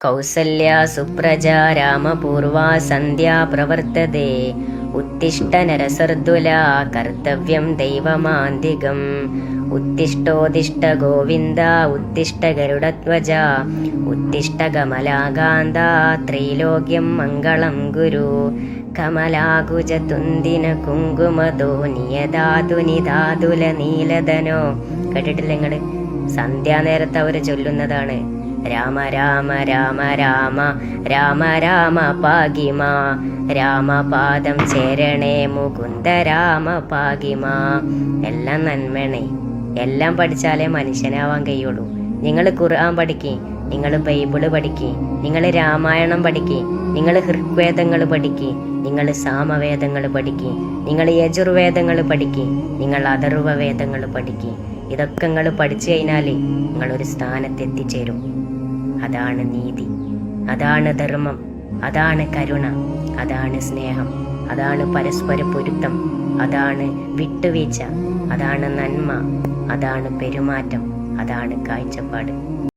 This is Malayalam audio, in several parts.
കൗസല്യാ സുപ്രജാ രാമപൂർവാ സന്ധ്യാ പ്രവർത്തതേ. ഉത്തിഷ്ഠ നരസർദുലാ കർത്തവ്യം ദൈവമാന്തികം. ഉത്തിഷ്ഠോത്തിഷ്ഠ ഗോവിന്ദ ഉത്തിഷ്ഠ ഗരുഡധ്വജ ഉത്തിഷ്ഠ കമലാകാന്ത ത്രൈലോക്യം മംഗളം കുരു. കമലാകുജതുന്ദിന കുങ്കുമതോ നിയതാതുനിതാതുല നീലധനോ. കേട്ടിട്ടില്ല നിങ്ങള്? സന്ധ്യാനേരത്ത് അവര് ചൊല്ലുന്നതാണ് രാമ രാമ രാമ രാമ രാമ രാമ പാകിമ. രാമപാദം ചേരണേ മുകുന്ദ രാമ പാകിമ. എല്ലാം നന്മണേ, എല്ലാം പഠിച്ചാലേ മനുഷ്യനാവാൻ കഴിയുള്ളൂ. നിങ്ങൾ ഖുർആൻ പഠിക്കി, നിങ്ങൾ ബൈബിള് പഠിക്കി, നിങ്ങൾ രാമായണം പഠിക്കി, നിങ്ങൾ ഋഗ്വേദങ്ങൾ പഠിക്കി, നിങ്ങൾ സാമവേദങ്ങൾ പഠിക്കി, നിങ്ങൾ യജുർവേദങ്ങൾ പഠിക്കി, നിങ്ങൾ അഥർവവേദങ്ങൾ പഠിക്കി. ഇതൊക്കെ നിങ്ങൾ പഠിച്ചു കഴിഞ്ഞാൽ നിങ്ങളൊരു സ്ഥാനത്തെത്തിച്ചേരും. അതാണ് നീതി, അതാണ് ധർമ്മം, അതാണ് കരുണ, അതാണ് സ്നേഹം, അതാണ് പരസ്പര പൊരുത്തം, അതാണ് വിട്ടുവീഴ്ച, അതാണ് നന്മ, അതാണ് പെരുമാറ്റം, അതാണ് കാഴ്ചപ്പാട്.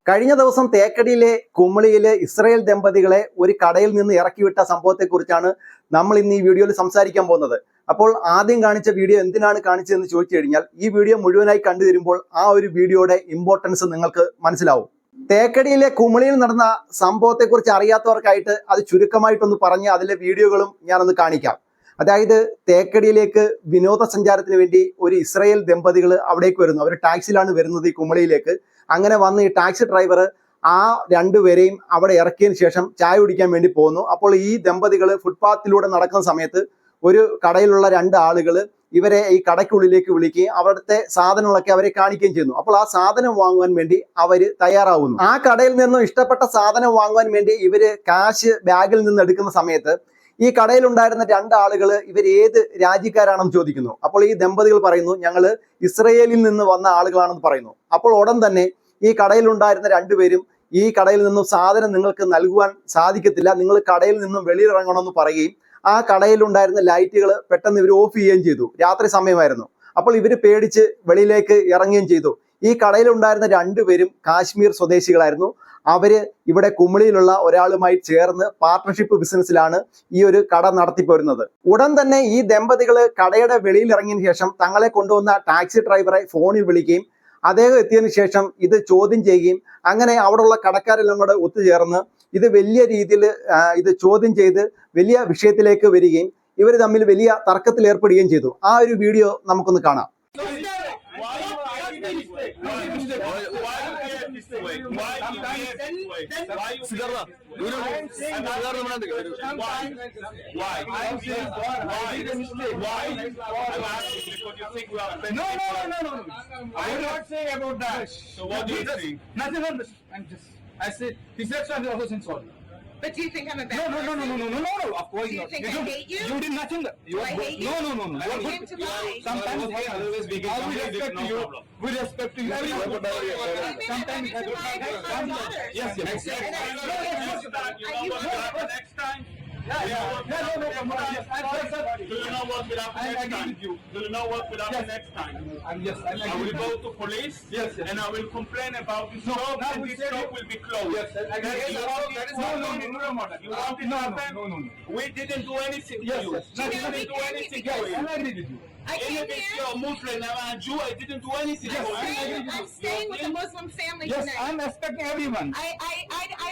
കഴിഞ്ഞ ദിവസം തേക്കടിയിലെ കുമളിയിലെ ഇസ്രായേൽ ദമ്പതികളെ ഒരു കടയിൽ നിന്ന് ഇറക്കിവിട്ട സംഭവത്തെക്കുറിച്ചാണ് നമ്മൾ ഇന്ന് ഈ വീഡിയോയിൽ സംസാരിക്കാൻ പോകുന്നത്. അപ്പോൾ ആദ്യം കാണിച്ച വീഡിയോ എന്തിനാണ് കാണിച്ചതെന്ന് ചോദിച്ചു കഴിഞ്ഞാൽ ഈ വീഡിയോ മുഴുവനായി കണ്ടു തരുമ്പോൾ ആ ഒരു വീഡിയോയുടെ ഇമ്പോർട്ടൻസ് നിങ്ങൾക്ക് മനസ്സിലാവും. തേക്കടിയിലെ കുമളിയിൽ നടന്ന സംഭവത്തെക്കുറിച്ച് അറിയാത്തവർക്കായിട്ട് അത് ചുരുക്കമായിട്ടൊന്ന് പറഞ്ഞ് അതിലെ വീഡിയോകളും ഞാനൊന്ന് കാണിക്കാം. അതായത് തേക്കടിയിലേക്ക് വിനോദസഞ്ചാരത്തിന് വേണ്ടി ഒരു ഇസ്രായേൽ ദമ്പതികൾ അവിടേക്ക് വരുന്നു. അവർ ടാക്സിയിലാണ് വരുന്നത് ഈ കുമളിയിലേക്ക്. അങ്ങനെ വന്ന് ഈ ടാക്സി ഡ്രൈവർ ആ രണ്ടുപേരെയും അവിടെ ഇറക്കിയതിന് ശേഷം ചായ കുടിക്കാൻ വേണ്ടി പോകുന്നു. അപ്പോൾ ഈ ദമ്പതികൾ ഫുട്പാത്തിലൂടെ നടക്കുന്ന സമയത്ത് ഒരു കടയിലുള്ള രണ്ട് ആളുകൾ ഇവരെ ഈ കടയ്ക്കുള്ളിലേക്ക് വിളിക്കുകയും അവിടുത്തെ സാധനങ്ങളൊക്കെ അവരെ കാണിക്കുകയും ചെയ്യുന്നു. അപ്പോൾ ആ സാധനം വാങ്ങുവാൻ വേണ്ടി അവർ തയ്യാറാവുന്നു. ആ കടയിൽ നിന്നും ഇഷ്ടപ്പെട്ട സാധനം വാങ്ങുവാൻ വേണ്ടി ഇവര് കാശ് ബാഗിൽ നിന്ന് എടുക്കുന്ന സമയത്ത് ഈ കടയിലുണ്ടായിരുന്ന രണ്ട് ആളുകൾ ഇവർ ഏത് രാജ്യക്കാരാണെന്ന് ചോദിക്കുന്നു. അപ്പോൾ ഈ ദമ്പതികൾ പറയുന്നു, ഞങ്ങൾ ഇസ്രയേലിൽ നിന്ന് വന്ന ആളുകളാണെന്ന് പറയുന്നു. അപ്പോൾ ഉടൻ തന്നെ ഈ കടയിലുണ്ടായിരുന്ന രണ്ടുപേരും ഈ കടയിൽ നിന്നും സാധനം നിങ്ങൾക്ക് നൽകുവാൻ സാധിക്കത്തില്ല, നിങ്ങൾ കടയിൽ നിന്നും വെളിയിലിറങ്ങണമെന്ന് പറയുകയും ആ കടയിലുണ്ടായിരുന്ന ലൈറ്റുകൾ പെട്ടെന്ന് ഇവർ ഓഫ് ചെയ്യുകയും ചെയ്തു. രാത്രി സമയമായിരുന്നു. അപ്പോൾ ഇവർ പേടിച്ച് വെളിയിലേക്ക് ഇറങ്ങുകയും ചെയ്തു. ഈ കടയിലുണ്ടായിരുന്ന രണ്ടുപേരും കാശ്മീർ സ്വദേശികളായിരുന്നു. അവര് ഇവിടെ കുമളിയിലുള്ള ഒരാളുമായി ചേർന്ന് പാർട്ട്ണർഷിപ്പ് ബിസിനസ്സിലാണ് ഈ ഒരു കട നടത്തിപ്പോരുന്നത്. ഉടൻ തന്നെ ഈ ദമ്പതികള് കടയുടെ വെളിയിൽ ഇറങ്ങിയതിനു ശേഷം തങ്ങളെ കൊണ്ടുവന്ന ടാക്സി ഡ്രൈവറെ ഫോണിൽ വിളിക്കുകയും അദ്ദേഹം എത്തിയതിനു ശേഷം ഇത് ചോദ്യം ചെയ്യുകയും അങ്ങനെ അവിടെയുള്ള കടക്കാരെല്ലാം കൂടെ ഒത്തുചേർന്ന് ഇത് വലിയ രീതിയിൽ ഇത് ചോദ്യം ചെയ്ത് വലിയ വിഷയത്തിലേക്ക് വരികയും ഇവർ തമ്മിൽ വലിയ തർക്കത്തിൽ ഏർപ്പെടുകയും ചെയ്തു. ആ ഒരു വീഡിയോ നമുക്കൊന്ന് കാണാം. I said, his restaurant is also since all. But do you think I'm a bad No, of course Do you not. think I hate you? You did nothing. You Do are I good. hate you? No. I came to buy. Sometimes otherwise we can we complete respect it, no you. problem. We respect you. Everyone. I'm here to buy with my daughters. Yes. Next time, And I- you know what will happen next time? No. Yes, Do you know what will happen I next agree time? with you. Do you know what will happen Yes. next time? I I will go to police Yes. and I will complain about this No, shop now and we this said shop it. will be closed. Yes, I agree. That is No, what- that is no, no, no, no, no. You want it to happen? No. We didn't do anything to Yes, you. yes. We No, didn't we do can't anything because- to you. I agree with you. I Even came if here. you're a Muslim and I'm a Jew, I didn't do anything Yes, to I you. agree. I'm staying with a Muslim family Yes, tonight. I'm respecting everyone. I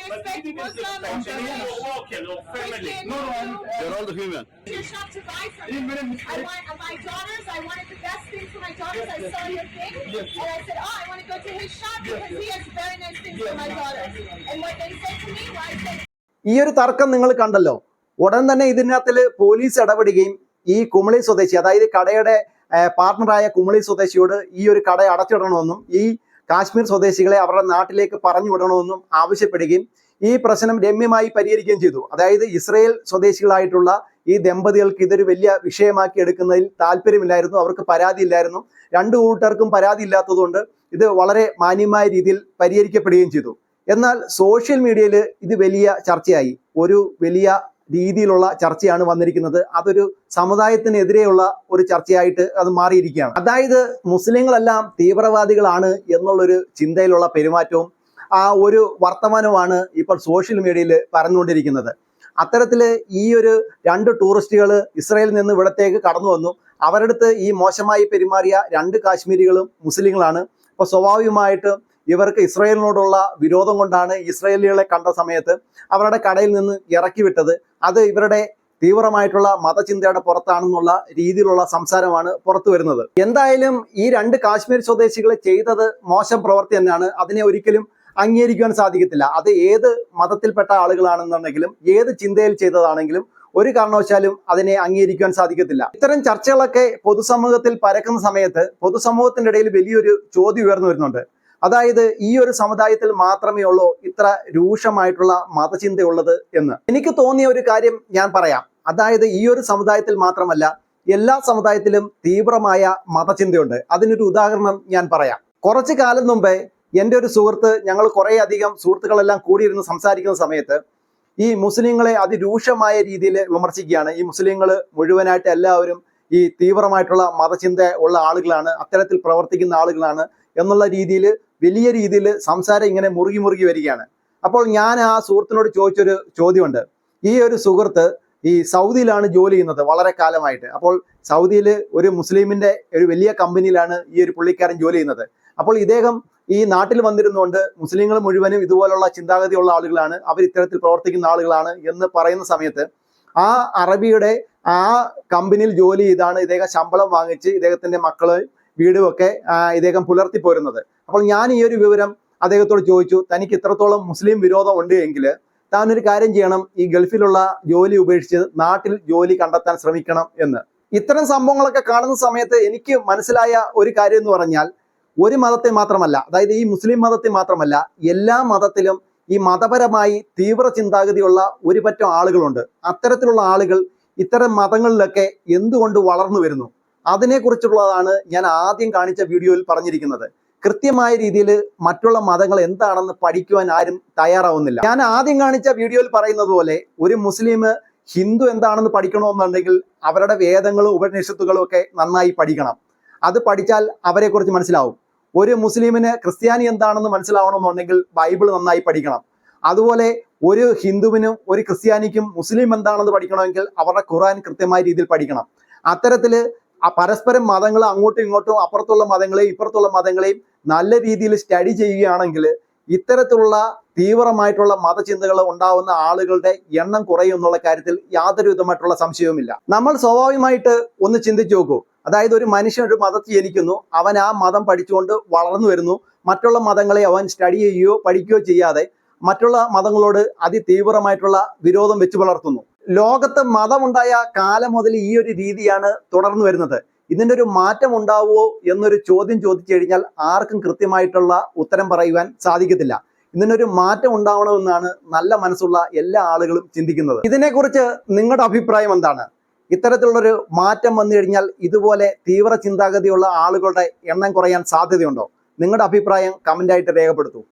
But respect you didn't Muslim and respect me. Jewish, You're walking, you're family. Christian, No, Hindu. You're all the human. Your shop to buy from Hey, me. madam, I want my daughters. I wanted the best thing for my daughters. Yes, I yes. saw your thing, Yes, yes. and I said, "Oh, I want to go to his shop Yes, because yes. he has very nice things for Yes. my daughters." And what they said to me, well, I said, ഈ ഒരു തർക്കം നിങ്ങൾ കണ്ടല്ലോ. ഉടൻ തന്നെ ഇതിനകത്തിൽ പോലീസ് ഇടപെടുകയും ഈ കുമളി സ്വദേശി, അതായത് കടയുടെ പാർട്ണറായ കുമളി സ്വദേശിയോട് ഈ ഒരു കട അടച്ചിടണമെന്നും ഈ കാശ്മീർ സ്വദേശികളെ അവരുടെ നാട്ടിലേക്ക് പറഞ്ഞു വിടണമെന്നും ആവശ്യപ്പെടുകയും ഈ പ്രശ്നം രമ്യമായി പരിഹരിക്കുകയും ചെയ്തു. അതായത് ഇസ്രയേൽ സ്വദേശികളായിട്ടുള്ള ഈ ദമ്പതികൾക്ക് ഇതൊരു വലിയ വിഷയമാക്കി എടുക്കുന്നതിൽ താല്പര്യമില്ലായിരുന്നു, അവർക്ക് പരാതിയില്ലായിരുന്നു. രണ്ടു കൂട്ടർക്കും പരാതി ഇല്ലാത്തതുകൊണ്ട് ഇത് വളരെ മാന്യമായ രീതിയിൽ പരിഹരിക്കപ്പെടുകയും ചെയ്തു. എന്നാൽ സോഷ്യൽ മീഡിയയിൽ ഇത് വലിയ ചർച്ചയായി. ഒരു വലിയ രീതിയിലുള്ള ചർച്ചയാണ് വന്നിരിക്കുന്നത്. അതൊരു സമുദായത്തിനെതിരെയുള്ള ഒരു ചർച്ചയായിട്ട് അത് മാറിയിരിക്കുകയാണ്. അതായത് മുസ്ലിങ്ങളെല്ലാം തീവ്രവാദികളാണ് എന്നുള്ളൊരു ചിന്തയിലുള്ള പെരുമാറ്റവും ആ ഒരു വർത്തമാനമാണ് ഇപ്പോൾ സോഷ്യൽ മീഡിയയിൽ പറഞ്ഞുകൊണ്ടിരിക്കുന്നത്. അത്തരത്തിൽ ഈ ഒരു 2 ടൂറിസ്റ്റുകൾ ഇസ്രായേലിൽ നിന്ന് ഇവിടത്തേക്ക് കടന്നു വന്നു. അവരുടെ അടുത്ത് ഈ മോശമായി പെരുമാറിയ 2 കാശ്മീരികളും മുസ്ലിങ്ങളാണ്. അപ്പോൾ സ്വാഭാവികമായിട്ടും ഇവർക്ക് ഇസ്രായേലിനോടുള്ള വിരോധം കൊണ്ടാണ് ഇസ്രായേലികളെ കണ്ട സമയത്ത് അവരുടെ കടയിൽ നിന്ന് ഇറക്കി വിട്ടത്. അത് ഇവരുടെ തീവ്രമായിട്ടുള്ള മതചിന്തയുടെ പുറത്താണെന്നുള്ള രീതിയിലുള്ള സംസാരമാണ് പുറത്തു വരുന്നത്. എന്തായാലും ഈ 2 കാശ്മീർ സ്വദേശികൾ ചെയ്തത് മോശം പ്രവൃത്തി തന്നെയാണ്. അതിനെ ഒരിക്കലും അംഗീകരിക്കുവാൻ സാധിക്കത്തില്ല. അത് ഏത് മതത്തിൽപ്പെട്ട ആളുകളാണെന്നുണ്ടെങ്കിലും ഏത് ചിന്തയിൽ ചെയ്തതാണെങ്കിലും ഒരു കാരണവശാലും അതിനെ അംഗീകരിക്കുവാൻ സാധിക്കത്തില്ല. ഇത്തരം ചർച്ചകളൊക്കെ പൊതുസമൂഹത്തിൽ പരക്കുന്ന സമയത്ത് പൊതുസമൂഹത്തിന്റെ ഇടയിൽ വലിയൊരു ചോദ്യം ഉയർന്നു വരുന്നുണ്ട്. അതായത് ഈ ഒരു സമുദായത്തിൽ മാത്രമേ ഉള്ളൂ ഇത്ര രൂക്ഷമായിട്ടുള്ള മതചിന്തയുള്ളത് എന്ന്. എനിക്ക് തോന്നിയ ഒരു കാര്യം ഞാൻ പറയാം. അതായത് ഈ ഒരു സമുദായത്തിൽ മാത്രമല്ല, എല്ലാ സമുദായത്തിലും തീവ്രമായ മതചിന്തയുണ്ട്. അതിനൊരു ഉദാഹരണം ഞാൻ പറയാം. കുറച്ചു കാലം മുമ്പേ എൻ്റെ ഒരു സുഹൃത്ത്, ഞങ്ങൾ കുറേ അധികം സുഹൃത്തുക്കളെല്ലാം കൂടിയിരുന്ന് സംസാരിക്കുന്ന സമയത്ത് ഈ മുസ്ലിങ്ങളെ അതിരൂക്ഷമായ രീതിയിൽ വിമർശിക്കുകയാണ്. ഈ മുസ്ലിങ്ങൾ മുഴുവനായിട്ട് എല്ലാവരും ഈ തീവ്രമായിട്ടുള്ള മതചിന്ത ഉള്ള ആളുകളാണ്, അത്തരത്തിൽ പ്രവർത്തിക്കുന്ന ആളുകളാണ് എന്നുള്ള രീതിയിൽ വലിയ രീതിയിൽ സംസാരം ഇങ്ങനെ മുറുകി വരികയാണ്. അപ്പോൾ ഞാൻ ആ സുഹൃത്തിനോട് ചോദിച്ചൊരു ചോദ്യമുണ്ട്. ഈ ഒരു സുഹൃത്ത് ഈ സൗദിയിലാണ് ജോലി ചെയ്യുന്നത് വളരെ കാലമായിട്ട്. അപ്പോൾ സൗദിയിൽ ഒരു മുസ്ലിമിൻ്റെ ഒരു വലിയ കമ്പനിയിലാണ് ഈ ഒരു പുള്ളിക്കാരൻ ജോലി ചെയ്യുന്നത്. അപ്പോൾ ഇദ്ദേഹം ഈ നാട്ടിൽ വന്നിരുന്നുകൊണ്ട് മുസ്ലിങ്ങൾ മുഴുവനും ഇതുപോലുള്ള ചിന്താഗതിയുള്ള ആളുകളാണ്, അവർ ഇത്തരത്തിൽ പ്രവർത്തിക്കുന്ന ആളുകളാണ് എന്ന് പറയുന്ന സമയത്ത് ആ അറബിയുടെ ആ കമ്പനിയിൽ ജോലി ചെയ്താണ് ഇദ്ദേഹം ശമ്പളം വാങ്ങിച്ച് ഇദ്ദേഹത്തിൻ്റെ മക്കളെ വീടും ഒക്കെ ഇദ്ദേഹം പുലർത്തി പോരുന്നത്. അപ്പോൾ ഞാൻ ഈ ഒരു വിവരം അദ്ദേഹത്തോട് ചോദിച്ചു, തനിക്ക് ഇത്രത്തോളം മുസ്ലിം വിരോധം ഉണ്ട് എങ്കിൽ താൻ ഒരു കാര്യം ചെയ്യണം, ഈ ഗൾഫിലുള്ള ജോലി ഉപേക്ഷിച്ച് നാട്ടിൽ ജോലി കണ്ടെത്താൻ ശ്രമിക്കണം എന്ന്. ഇത്തരം സംഭവങ്ങളൊക്കെ കാണുന്ന സമയത്ത് എനിക്ക് മനസ്സിലായ ഒരു കാര്യം എന്ന് പറഞ്ഞാൽ, ഒരു മതത്തെ മാത്രമല്ല, അതായത് ഈ മുസ്ലിം മതത്തെ മാത്രമല്ല, എല്ലാ മതത്തിലും ഈ മതപരമായി തീവ്ര ചിന്താഗതിയുള്ള ഒരു പറ്റം ആളുകളുണ്ട്. അത്തരത്തിലുള്ള ആളുകൾ ഇത്തരം മതങ്ങളിലൊക്കെ എന്തുകൊണ്ട് വളർന്നു വരുന്നു, അതിനെക്കുറിച്ചുള്ളതാണ് ഞാൻ ആദ്യം കാണിച്ച വീഡിയോയിൽ പറഞ്ഞിരിക്കുന്നത്. കൃത്യമായ രീതിയിൽ മറ്റുള്ള മതങ്ങൾ എന്താണെന്ന് പഠിക്കുവാൻ ആരും തയ്യാറാവുന്നില്ല. ഞാൻ ആദ്യം കാണിച്ച വീഡിയോയിൽ പറയുന്നത് പോലെ ഒരു മുസ്ലിം ഹിന്ദു എന്താണെന്ന് പഠിക്കണമെന്നുണ്ടെങ്കിൽ അവരുടെ വേദങ്ങളും ഉപനിഷത്തുകളും ഒക്കെ നന്നായി പഠിക്കണം. അത് പഠിച്ചാൽ അവരെക്കുറിച്ച് മനസ്സിലാവും. ഒരു മുസ്ലിമിന് ക്രിസ്ത്യാനി എന്താണെന്ന് മനസ്സിലാവണമെന്നുണ്ടെങ്കിൽ ബൈബിൾ നന്നായി പഠിക്കണം. അതുപോലെ ഒരു ഹിന്ദുവിനും ഒരു ക്രിസ്ത്യാനിക്കും മുസ്ലിം എന്താണെന്ന് പഠിക്കണമെങ്കിൽ അവരുടെ ഖുർആൻ കൃത്യമായ രീതിയിൽ പഠിക്കണം. അത്തരത്തിൽ പരസ്പരം മതങ്ങൾ അങ്ങോട്ടും ഇങ്ങോട്ടും അപ്പുറത്തുള്ള മതങ്ങളെയും ഇപ്പുറത്തുള്ള മതങ്ങളെയും നല്ല രീതിയിൽ സ്റ്റഡി ചെയ്യുകയാണെങ്കിൽ ഇത്തരത്തിലുള്ള തീവ്രമായിട്ടുള്ള മതചിന്തകൾ ഉണ്ടാവുന്ന ആളുകളുടെ എണ്ണം കുറയും എന്നുള്ള കാര്യത്തിൽ യാതൊരു വിധമായിട്ടുള്ള സംശയവുമില്ല. നമ്മൾ സ്വാഭാവികമായിട്ട് ഒന്ന് ചിന്തിച്ചു നോക്കൂ. അതായത് ഒരു മനുഷ്യൻ ഒരു മതത്തിൽ ജനിക്കുന്നു, അവൻ ആ മതം പഠിച്ചുകൊണ്ട് വളർന്നു വരുന്നു. മറ്റുള്ള മതങ്ങളെ അവൻ സ്റ്റഡി ചെയ്യുകയോ പഠിക്കുകയോ ചെയ്യാതെ മറ്റുള്ള മതങ്ങളോട് അതിതീവ്രമായിട്ടുള്ള വിരോധം വെച്ച് പുലർത്തുന്നു. ലോകത്ത് മതമുണ്ടായ കാലം മുതൽ ഈ ഒരു രീതിയാണ് തുടർന്നു വരുന്നത്. ഇതിൻ്റെ ഒരു മാറ്റം ഉണ്ടാവുമോ എന്നൊരു ചോദ്യം ചോദിച്ചു കഴിഞ്ഞാൽ ആർക്കും കൃത്യമായിട്ടുള്ള ഉത്തരം പറയുവാൻ സാധിക്കത്തില്ല. ഇതിനൊരു മാറ്റം ഉണ്ടാവണമെന്നാണ് നല്ല മനസ്സുള്ള എല്ലാ ആളുകളും ചിന്തിക്കുന്നത്. ഇതിനെക്കുറിച്ച് നിങ്ങളുടെ അഭിപ്രായം എന്താണ്? ഇത്തരത്തിലുള്ളൊരു മാറ്റം വന്നു കഴിഞ്ഞാൽ ഇതുപോലെ തീവ്ര ചിന്താഗതിയുള്ള ആളുകളുടെ എണ്ണം കുറയാൻ സാധ്യതയുണ്ടോ? നിങ്ങളുടെ അഭിപ്രായം കമൻ്റായിട്ട് രേഖപ്പെടുത്തൂ.